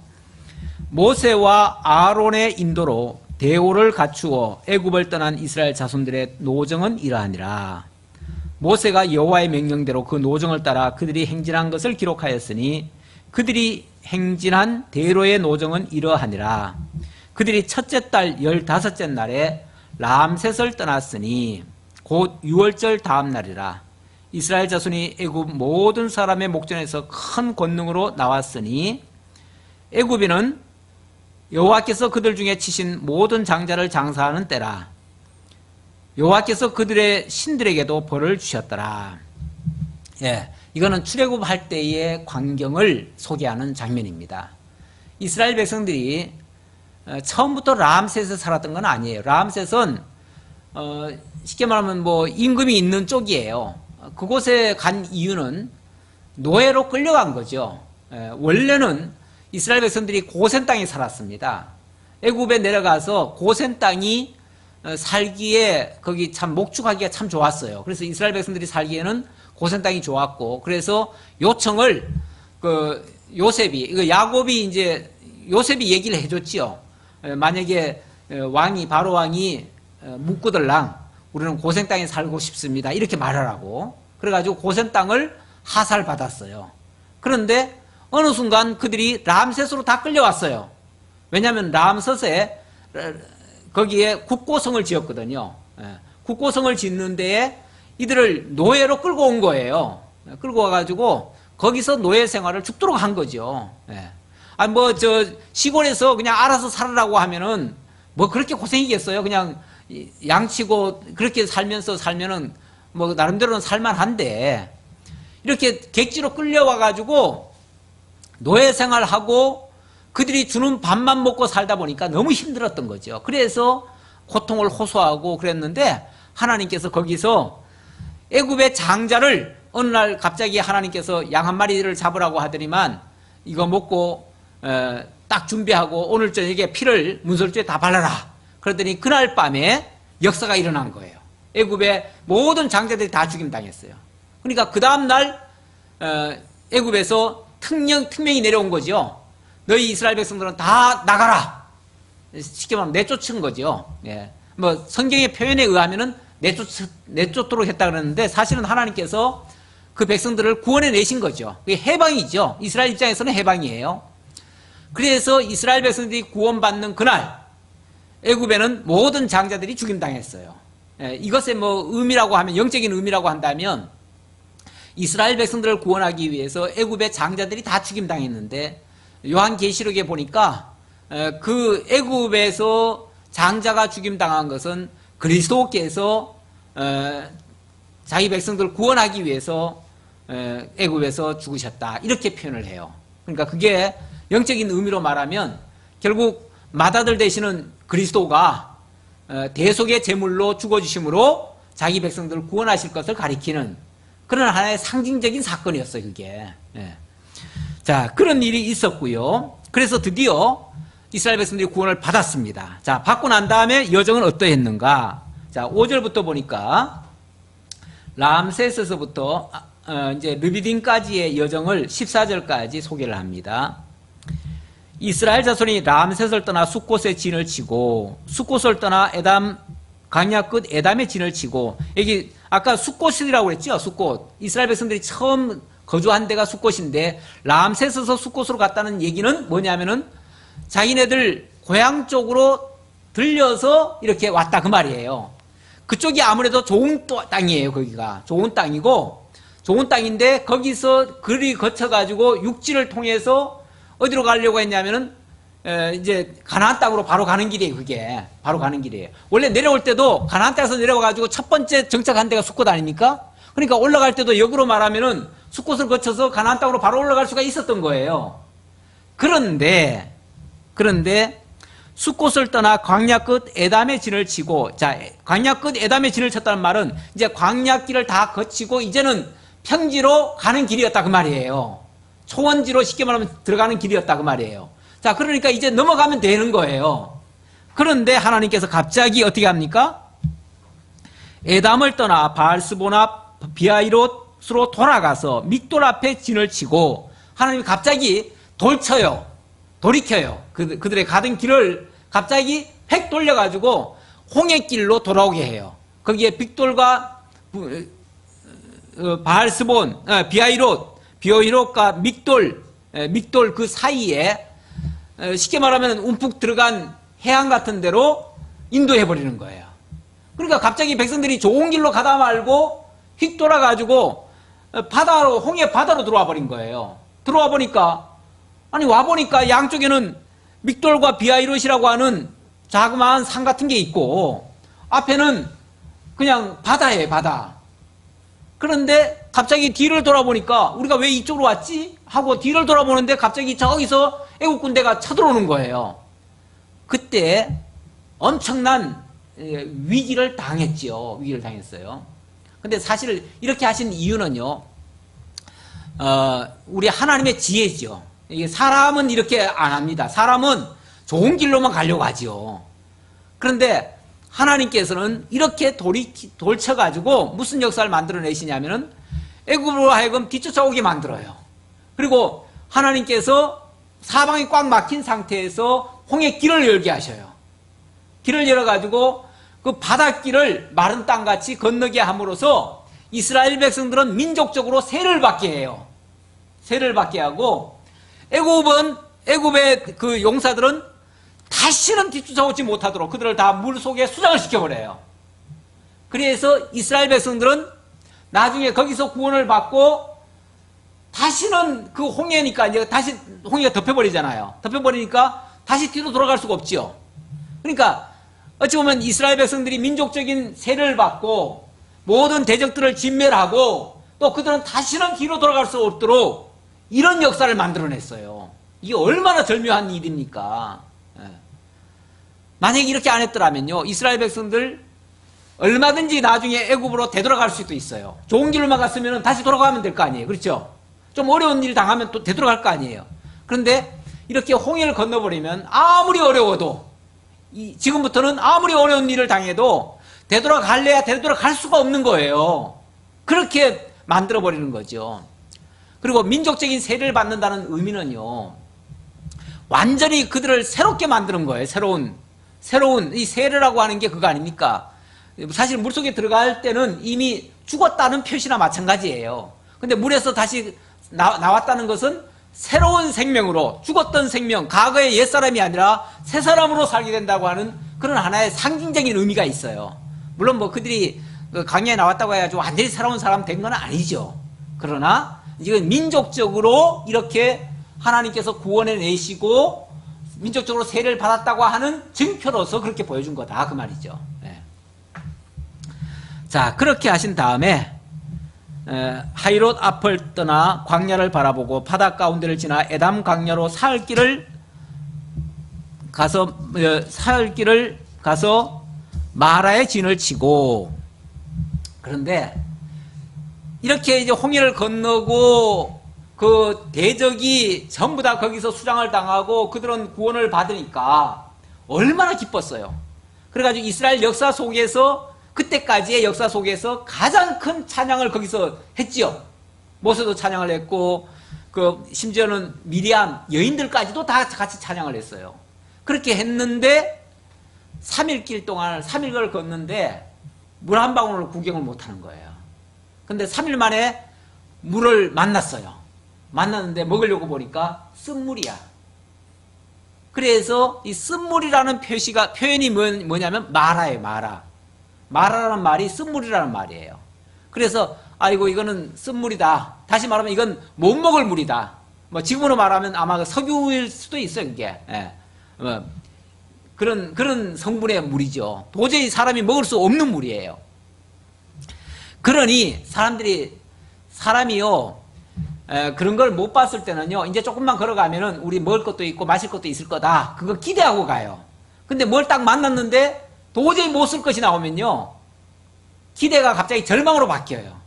모세와 아론의 인도로 대오를 갖추어 애굽을 떠난 이스라엘 자손들의 노정은 이러하니라. 모세가 여호와의 명령대로 그 노정을 따라 그들이 행진한 것을 기록하였으니 그들이 행진한 대로의 노정은 이러하니라. 그들이 첫째 달 15째 날에 람셋을 떠났으니 곧 6월절 다음 날이라. 이스라엘 자손이 애굽 모든 사람의 목전에서 큰 권능으로 나왔으니 애굽인은 여호와께서 그들 중에 치신 모든 장자를 장사하는 때라. 여호와께서 그들의 신들에게도 벌을 주셨더라. 이거는 출애굽할 때의 광경을 소개하는 장면입니다. 이스라엘 백성들이 처음부터 람셋에 살았던 건 아니에요. 람셋은 쉽게 말하면 임금이 있는 쪽이에요. 그곳에 간 이유는 노예로 끌려간 거죠. 원래는 이스라엘 백성들이 고센 땅에 살았습니다. 애굽에 내려가서 고센 땅이 살기에 거기 참 목축하기가 참 좋았어요. 그래서 이스라엘 백성들이 살기에는 고센 땅이 좋았고, 그래서 요청을 요셉이 야곱이 이제 요셉이 얘기를 해줬지요. 만약에 바로 왕이 묻고들랑 우리는 고센 땅에 살고 싶습니다 이렇게 말하라고. 그래가지고 고센 땅을 하살받았어요. 그런데 어느 순간 그들이 람셋으로 다 끌려왔어요. 왜냐하면 람셋에 거기에 국고성을 지었거든요. 국고성을 짓는 데에 이들을 노예로 끌고 온 거예요. 끌고 와가지고 거기서 노예 생활을 죽도록 한 거죠. 시골에서 그냥 알아서 살으라고 하면은 그렇게 고생이겠어요. 그냥 양치고 그렇게 살면은 나름대로는 살만한데, 이렇게 객지로 끌려와가지고 노예 생활하고 그들이 주는 밥만 먹고 살다 보니까 너무 힘들었던 거죠. 그래서 고통을 호소하고 그랬는데 하나님께서 거기서 애굽의 장자를 어느 날 갑자기 하나님께서 양 한 마리를 잡으라고 하더니만 이거 먹고 딱 준비하고 오늘 저녁에 피를 문설주에 다 발라라. 그러더니 그날 밤에 역사가 일어난 거예요. 애굽의 모든 장자들이 다 죽임당했어요. 그러니까 그 다음날 애굽에서 특명이 내려온 거죠. 너희 이스라엘 백성들은 다 나가라. 쉽게 말하면 내쫓은 거죠. 예. 뭐 성경의 표현에 의하면은 내쫓도록 했다 그러는데 사실은 하나님께서 그 백성들을 구원해 내신 거죠. 그게 해방이죠. 이스라엘 입장에서는 해방이에요. 그래서 이스라엘 백성들이 구원받는 그날 애굽에는 모든 장자들이 죽임당했어요. 예. 이것의 뭐 의미라고 하면 영적인 의미라고 한다면 이스라엘 백성들을 구원하기 위해서 애굽의 장자들이 다 죽임당했는데 요한계시록에 보니까 그 애굽에서 장자가 죽임당한 것은 그리스도께서 자기 백성들을 구원하기 위해서 애굽에서 죽으셨다 이렇게 표현을 해요. 그러니까 그게 영적인 의미로 말하면 결국 맏아들 되시는 그리스도가 대속의 제물로 죽어주심으로 자기 백성들을 구원하실 것을 가리키는 그런 하나의 상징적인 사건이었어요. 그게. 자, 그런 일이 있었고요. 그래서 드디어 이스라엘 백성들이 구원을 받았습니다. 자, 받고 난 다음에 여정은 어떠했는가? 자, 5절부터 보니까 람세스서부터 이제 르비딤까지의 여정을 14절까지 소개를 합니다. 이스라엘 자손이 람셋을 떠나 숫곳에 진을 치고 숫곳을 떠나 광야 끝 에담에 진을 치고, 여기 아까 숫곳이라고 그랬죠. 숫곳. 이스라엘 백성들이 처음 거주한 데가 숫곳인데 람셋에서 숫곳으로 갔다는 얘기는 뭐냐면은 자기네들 고향 쪽으로 들려서 이렇게 왔다 그 말이에요. 그쪽이 아무래도 좋은 땅이에요. 거기가 좋은 땅이고 좋은 땅인데 거기서 그리 거쳐가지고 육지를 통해서 어디로 가려고 했냐면은 이제 가나안 땅으로 바로 가는 길이에요. 그게 바로 가는 길이에요. 원래 내려올 때도 가나안 땅에서 내려와가지고 첫 번째 정착한 데가 숫곳 아닙니까? 그러니까 올라갈 때도 역으로 말하면은 숫곳을 거쳐서 가나안 땅으로 바로 올라갈 수가 있었던 거예요. 그런데 숫곳을 떠나 광야 끝 에담의 진을 치고, 자, 광야 끝 에담의 진을 쳤다는 말은 이제 광야길을 다 거치고 이제는 평지로 가는 길이었다 그 말이에요. 초원지로 쉽게 말하면 들어가는 길이었다 그 말이에요. 자, 그러니까 이제 넘어가면 되는 거예요. 그런데 하나님께서 갑자기 어떻게 합니까? 에담을 떠나 바알스본 앞 비아이롯으로 돌아가서 믹돌 앞에 진을 치고 하나님이 갑자기 돌이켜요. 그들의 가던 길을 갑자기 획 돌려가지고 홍해길로 돌아오게 해요. 거기에 빅돌과 바알스본, 비아이롯과 믹돌 그 사이에 쉽게 말하면 움푹 들어간 해안 같은 데로 인도해버리는 거예요. 그러니까 갑자기 백성들이 좋은 길로 가다 말고 휙 돌아가지고 홍해 바다로 들어와 버린 거예요. 들어와 보니까, 와보니까 양쪽에는 믹돌과 비아이롯이라고 하는 자그마한 산 같은 게 있고 앞에는 그냥 바다예요, 바다. 그런데 갑자기 뒤를 돌아보니까 우리가 왜 이쪽으로 왔지? 하고 뒤를 돌아보는데 갑자기 저기서 애국 군대가 쳐들어오는 거예요. 그때 엄청난 위기를 당했지요. 위기를 당했어요. 근데 사실 이렇게 하신 이유는요, 우리 하나님의 지혜죠. 이게 사람은 이렇게 안 합니다. 사람은 좋은 길로만 가려고 하지요. 그런데 하나님께서는 이렇게 돌쳐가지고 무슨 역사를 만들어내시냐면은 애굽으로 하여금 뒤쫓아오게 만들어요. 그리고 하나님께서 사방이 꽉 막힌 상태에서 홍해길을 열게 하셔요. 길을 열어가지고 그 바닷길을 마른 땅같이 건너게 함으로써 이스라엘 백성들은 민족적으로 세를 받게 해요. 세를 받게 하고 애굽의 그 용사들은 다시는 뒤쫓아오지 못하도록 그들을 다 물속에 수장을 시켜버려요. 그래서 이스라엘 백성들은 나중에 거기서 구원을 받고 다시는 그 홍해니까 이제 다시 홍해가 덮여버리잖아요. 덮여버리니까 다시 뒤로 돌아갈 수가 없지요. 그러니까 어찌 보면 이스라엘 백성들이 민족적인 세를 받고 모든 대적들을 진멸하고 또 그들은 다시는 뒤로 돌아갈 수 없도록 이런 역사를 만들어냈어요. 이게 얼마나 절묘한 일입니까? 예. 만약에 이렇게 안 했더라면요, 이스라엘 백성들 얼마든지 나중에 애굽으로 되돌아갈 수도 있어요. 좋은 길로만 갔으면 다시 돌아가면 될 거 아니에요. 그렇죠? 좀 어려운 일 당하면 또 되돌아갈 거 아니에요. 그런데 이렇게 홍해를 건너버리면 아무리 어려워도, 지금부터는 아무리 어려운 일을 당해도 되돌아갈래야 되돌아갈 수가 없는 거예요. 그렇게 만들어버리는 거죠. 그리고 민족적인 세례를 받는다는 의미는요, 완전히 그들을 새롭게 만드는 거예요. 새로운 이 세례라고 하는 게 그거 아닙니까? 사실 물속에 들어갈 때는 이미 죽었다는 표시나 마찬가지예요. 근데 물에서 다시 나왔다는 것은 새로운 생명으로, 죽었던 생명, 과거의 옛사람이 아니라 새 사람으로 살게 된다고 하는 그런 하나의 상징적인 의미가 있어요. 물론 뭐 그들이 강야에 나왔다고 해가지고 완전히 새로운 사람 된 건 아니죠. 그러나 이건 민족적으로 이렇게 하나님께서 구원해 내시고 민족적으로 세례를 받았다고 하는 증표로서 그렇게 보여준 거다, 그 말이죠. 네. 자, 그렇게 하신 다음에 하이롯 앞을 떠나 광야를 바라보고 바다 가운데를 지나 에담 광야로 사흘 길을 가서 마라의 진을 치고, 그런데 이렇게 이제 홍해를 건너고 그 대적이 전부 다 거기서 수장을 당하고 그들은 구원을 받으니까 얼마나 기뻤어요. 그래가지고 이스라엘 역사 속에서, 그때까지의 역사 속에서 가장 큰 찬양을 거기서 했지요. 모세도 찬양을 했고, 심지어는 미리암 여인들까지도 다 같이 찬양을 했어요. 그렇게 했는데 3일 동안 3일을 걷는데 물 한 방울을 구경을 못 하는 거예요. 근데 3일 만에 물을 만났어요. 만났는데 먹으려고 보니까 쓴물이야. 그래서 이 쓴물이라는 표현이 뭐냐면 마라예요, 마라. 마라라는 말이 쓴물이라는 말이에요. 그래서 아이고 이거는 쓴물이다. 다시 말하면 이건 못 먹을 물이다. 뭐 지금으로 말하면 아마 석유일 수도 있어요, 이게. 예. 그런 성분의 물이죠. 도저히 사람이 먹을 수 없는 물이에요. 그러니 사람이요, 그런 걸 못 봤을 때는요, 이제 조금만 걸어가면은 우리 먹을 것도 있고 마실 것도 있을 거다, 그거 기대하고 가요. 근데 뭘 딱 만났는데 도저히 못 쓸 것이 나오면요, 기대가 갑자기 절망으로 바뀌어요.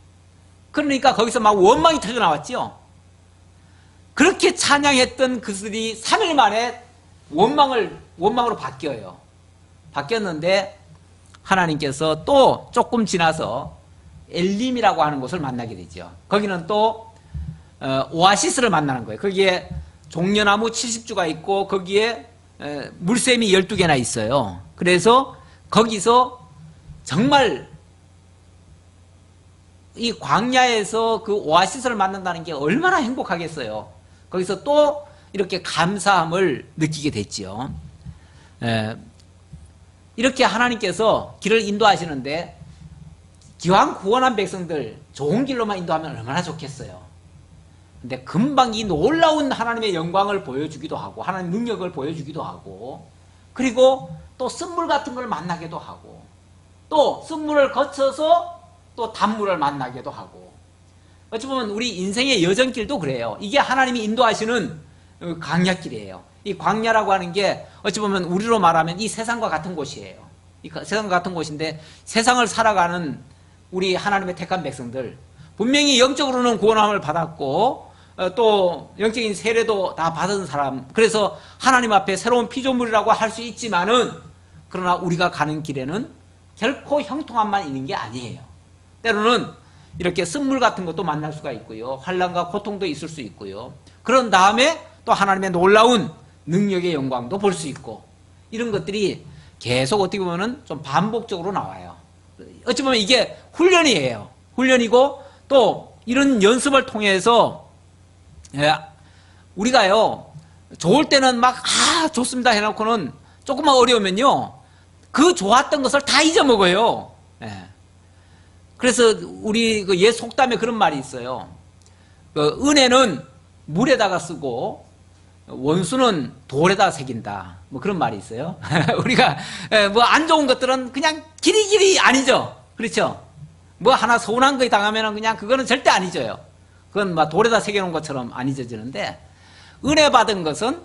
그러니까 거기서 막 원망이 터져 나왔죠. 그렇게 찬양했던 그들이 3일 만에 원망으로 바뀌어요. 바뀌었는데 하나님께서 또 조금 지나서 엘림이라고 하는 곳을 만나게 되죠. 거기는 또 오아시스를 만나는 거예요. 거기에 종려나무 70주가 있고 거기에 물샘이 12개나 있어요. 그래서 거기서 정말 이 광야에서 그 오아시스를 만난다는 게 얼마나 행복하겠어요. 거기서 또 이렇게 감사함을 느끼게 됐죠. 이렇게 하나님께서 길을 인도하시는데 기왕 구원한 백성들 좋은 길로만 인도하면 얼마나 좋겠어요. 근데 금방 이 놀라운 하나님의 영광을 보여주기도 하고 하나님 능력을 보여주기도 하고, 그리고 또 쓴물 같은 걸 만나기도 하고, 또 쓴물을 거쳐서 또 단물을 만나기도 하고, 어찌 보면 우리 인생의 여정길도 그래요. 이게 하나님이 인도하시는 광야길이에요. 이 광야라고 하는 게 어찌 보면 우리로 말하면 이 세상과 같은 곳이에요. 이 세상과 같은 곳인데 세상을 살아가는 우리 하나님의 택한 백성들, 분명히 영적으로는 구원함을 받았고 또 영적인 세례도 다 받은 사람, 그래서 하나님 앞에 새로운 피조물이라고 할 수 있지만은, 그러나 우리가 가는 길에는 결코 형통함만 있는 게 아니에요. 때로는 이렇게 쓴물 같은 것도 만날 수가 있고요, 환난과 고통도 있을 수 있고요, 그런 다음에 또 하나님의 놀라운 능력의 영광도 볼 수 있고, 이런 것들이 계속 어떻게 보면은 좀 반복적으로 나와요. 어찌 보면 이게 훈련이에요. 훈련이고, 또 이런 연습을 통해서 우리가요, 좋을 때는 막 좋습니다 해놓고는 조금만 어려우면요 그 좋았던 것을 다 잊어먹어요. 그래서 우리 그 옛 속담에 그런 말이 있어요. 은혜는 물에다가 쓰고 원수는 돌에다 새긴다, 뭐 그런 말이 있어요. 우리가 뭐 안 좋은 것들은 그냥 길이길이 안 잊어. 그렇죠? 뭐 하나 서운한 거 당하면은 그냥 그거는 절대 안 잊어요. 그건 막 돌에다 새겨놓은 것처럼 안 잊어지는데, 은혜 받은 것은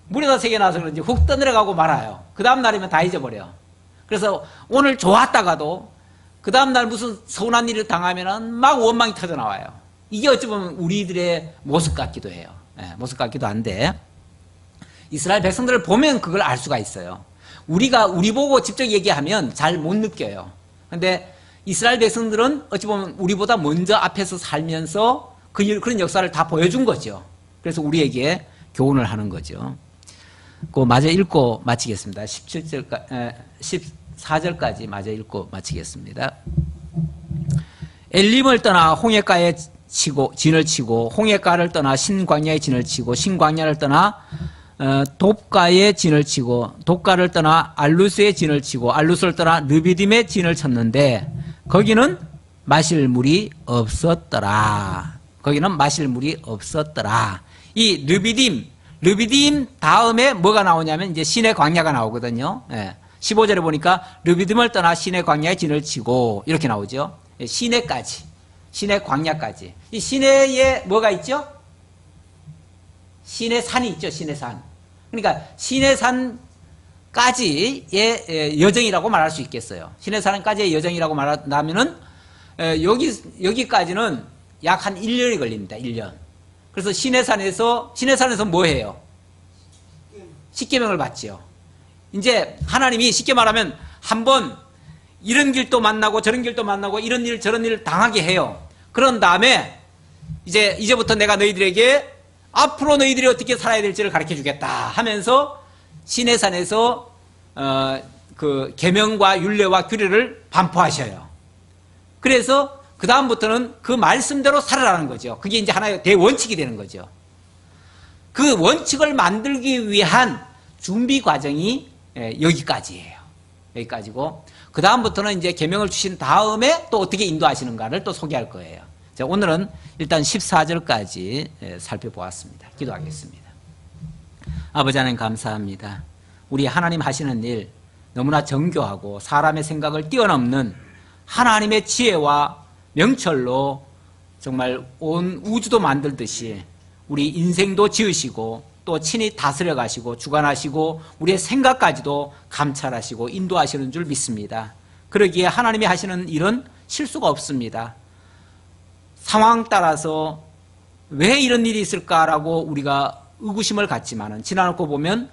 물에다 새겨놔서 그런지 훅 떠내려가고 말아요. 그 다음 날이면 다 잊어버려. 그래서 오늘 좋았다가도 그 다음 날 무슨 서운한 일을 당하면은 막 원망이 터져 나와요. 이게 어찌 보면 우리들의 모습 같기도 해요. 모습 같기도 한데 이스라엘 백성들을 보면 그걸 알 수가 있어요. 우리가 우리 보고 직접 얘기하면 잘 못 느껴요. 근데 이스라엘 백성들은 어찌 보면 우리보다 먼저 앞에서 살면서 그런 역사를 다 보여준 거죠. 그래서 우리에게 교훈을 하는 거죠. 그 마저 읽고 마치겠습니다. 14절까지 마저 읽고 마치겠습니다. 엘림을 떠나 홍해가에 진을 치고 홍해가를 떠나 신광야에 진을 치고 신광야를 떠나 돕가에 진을 치고 돕가를 떠나 알루스에 진을 치고 알루스를 떠나 르비딤에 진을 쳤는데 거기는 마실 물이 없었더라. 거기는 마실 물이 없었더라. 이 르비딤 다음에 뭐가 나오냐면 이제 신의 광야가 나오거든요. 15절에 보니까 르비딤을 떠나 신의 광야에 진을 치고 이렇게 나오죠. 시내까지, 신의 광야까지. 이 시내에 뭐가 있죠? 신의 산이 있죠. 신의 산. 그러니까 신의 산까지의 여정이라고 말할 수 있겠어요. 신의 산까지의 여정이라고 말하면은 여기까지는 약 한 1년이 걸립니다. 1년. 그래서 신의 산에서 뭐 해요? 십계명을 받지요. 이제 하나님이 쉽게 말하면 한번 이런 길도 만나고 저런 길도 만나고 이런 일 저런 일을 당하게 해요. 그런 다음에 이제부터 내가 너희들에게 앞으로 너희들이 어떻게 살아야 될지를 가르쳐 주겠다 하면서 시내산에서 그 계명과 율례와 규례를 반포하셔요. 그래서 그 다음부터는 그 말씀대로 살아라는 거죠. 그게 이제 하나의 대원칙이 되는 거죠. 그 원칙을 만들기 위한 준비 과정이 여기까지예요. 여기까지고 그 다음부터는 이제 계명을 주신 다음에 또 어떻게 인도하시는가를 또 소개할 거예요. 자, 오늘은 일단 14절까지 살펴보았습니다. 기도하겠습니다. 아버지 하나님 감사합니다. 우리 하나님 하시는 일 너무나 정교하고 사람의 생각을 뛰어넘는 하나님의 지혜와 명철로 정말 온 우주도 만들듯이 우리 인생도 지으시고 또 친히 다스려 가시고 주관하시고 우리의 생각까지도 감찰하시고 인도하시는 줄 믿습니다. 그러기에 하나님이 하시는 일은 실수가 없습니다. 상황 따라서 왜 이런 일이 있을까라고 우리가 의구심을 갖지만은 지나놓고 보면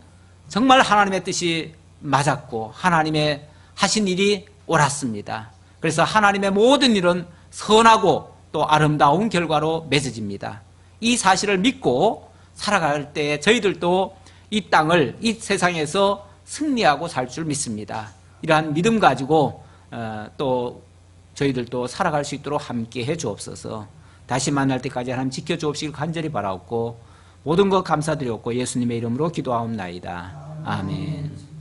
정말 하나님의 뜻이 맞았고 하나님의 하신 일이 옳았습니다. 그래서 하나님의 모든 일은 선하고 또 아름다운 결과로 맺어집니다. 이 사실을 믿고 살아갈 때 저희들도 이 땅을 이 세상에서 승리하고 살 줄 믿습니다. 이러한 믿음 가지고 또 저희들도 살아갈 수 있도록 함께 해 주옵소서. 다시 만날 때까지 하나님 지켜 주옵시길 간절히 바라옵고 모든 것 감사드렸고 예수님의 이름으로 기도하옵나이다. 아멘.